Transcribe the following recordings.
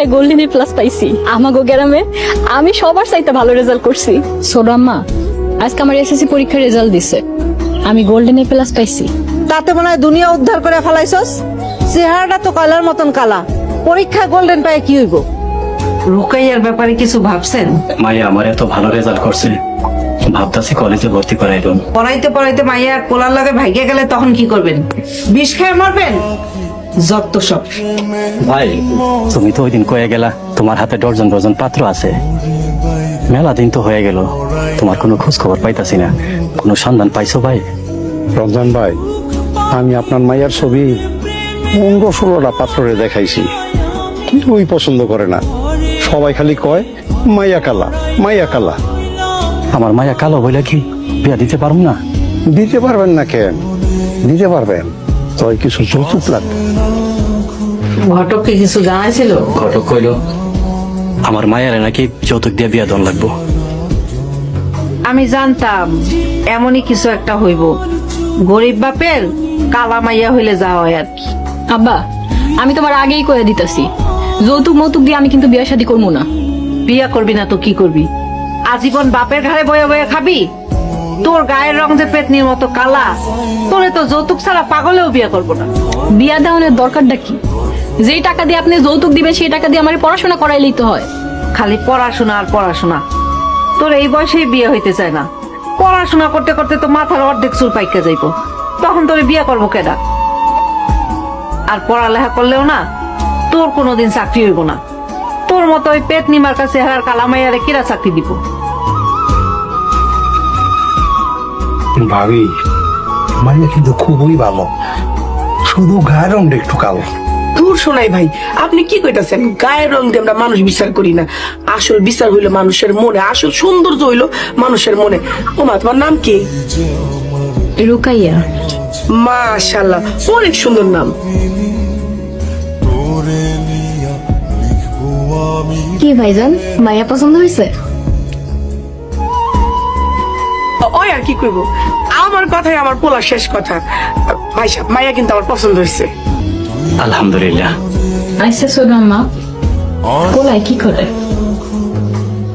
পরীক্ষায় golden plus পাইছি। আমাগো গ্রামে আমি সবার চাইতে ভালো রেজাল্ট করছি। ছোট আম্মা, আজকে আমার এসএসসি পরীক্ষার রেজাল্ট দিছে, আমি গোল্ডেন প্লাস পাইছি। তাতে মনে হয় দুনিয়া উদ্ধার করে ফেলাইছস। চেহারাটা তো কয়লার মতন কালা, পরীক্ষা গোল্ডেন পায়ে কি হইব? রুকাইয়ার ব্যাপারে কিছু ভাবছেন? মাইয়া আমার এত ভালো রেজাল্ট করছে, ভাবতাছি কলেজে ভর্তি করাই দেন। পড়াইতে পড়াইতে মাইয়া পোলার লগে ভাইগে গেলে তখন কি করবেন? বিষ খেয়ে মরবেন? যত সব। ভাই, তুমি তো ওই দিন কয়ে গেলা তোমার হাতে ডজন ডজন পাত্র আছে। মেলা দিন তো হয়ে গেল, তোমার কোনো খোঁজ খবর পাইতাছি না। কোনো সন্ধান পাইছো ভাই? রমজান ভাই, আমি আপনার মাইয়ার ছবি 15-16টা পাত্রে দেখাইছি, কিন্তু ওই পছন্দ করে না। সবাই খালি কয় মাইয়া কালা, মাইয়া কালা। আমার মাইয়া কালো বইলে কি বিয়া দিতে পারবো না? দিতে পারবেন না কেন? দিতে পারবেন, তবে কিছু যৌতুক লাগবে। ঘটককে কিছু জানাইছিল? ঘটক কইল আমার মায়ের নাকি যৌতুক দিয়ে বিয়া দন লাগবো। আমি জানতাম এমনই কিছু একটা হইব। গরিব বাপের কালা মাইয়া হইলে যা হয় আর কি। আব্বা, আমি তোমার আগেই কয়ে দিতাছি, যৌতুক মৌতুক দিয়ে আমি কিন্তু বিয়ে শাদী করবো না। বিয়া করবি না তো কি করবি? আজীবন বাপের ঘরে বয়ে বয়ে খাবি? তোর গায়ের রং যে পেতনির মতো কালা, তোরে তো যৌতুক ছাড়া পাগলেও বিয়া করবো না। বিয়া দেওয়ানোর দরকারটা কি? যেই টাকা দিয়ে আপনি যৌতুক দিবেন সেই টাকা দিয়ে আমার পড়াশোনা করাইলেই তো হয়। খালি পড়াশোনা আর পড়াশোনা। তোর এই বয়সেই বিয়ে হইতে চায় না। পড়াশোনা করতে করতে তো মাথার অর্ধেক চুল পাইকা যাইব, তখন তোরে বিয়ে করবো কেডা? আর পড়ালেখা করলেও না তোর কোনোদিন চাকরি হইব না। তোর মতো ওই পেতনি মার্কা চেহারার কালামাইয়ারে কিরা চাকরি দিব? ভাবি, মাইয়া কিন্তু খুবই ভালো, শুধু গায়ের রংটা একটু কালো। দূর শোনাই ভাই, আপনি কি কইতাছেন? গায়ের রং দিয়ে আমরা মানুষ বিচার করি না। আসল বিচার হইলো মানুষের মনে, আসল সৌন্দর্য হইলো মানুষের মনে। ওমা, তোমার নাম কি? রুকাইয়া। মাশাআল্লাহ, অনেক সুন্দর নাম। কি ভাইজান, মাইয়া পছন্দ হয়েছে? ওই আর কি কইব, আমার কথাই আমার পোলা শেষ কথা। ভাই সাহেব, মাইয়া কিন্তু আমার পছন্দ হয়েছে। আলহামদুলিল্লাহ। আচ্ছা ছোট আম্মা, কোলায় কি করে?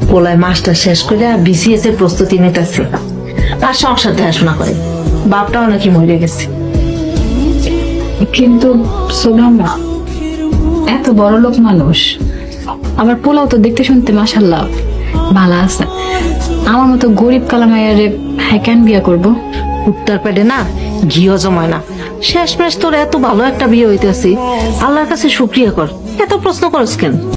পোলায় মাস্টার শেষ করে বিসিএস এর প্রস্তুতি নিতেছে, আর সংসার দেখাশোনা করে। বাপটাও নাকি মরে গেছে। কিন্তু ছোট আম্মা এত বড় লোক মানুষ, আবার পোলাও তো দেখতে শুনতে মাশাআল্লাহ ভালো আছে। আমার মতো গরিব কালামাইয়ারে হ্যাঁ কেন বিয়ে করবো? উত্তর পেটে না ঘিও জমায় না। শেষমেশ তোর এত ভালো একটা বিয়ে হইতেছি, আল্লাহর কাছে শুকরিয়া কর। এত প্রশ্ন করস কেন?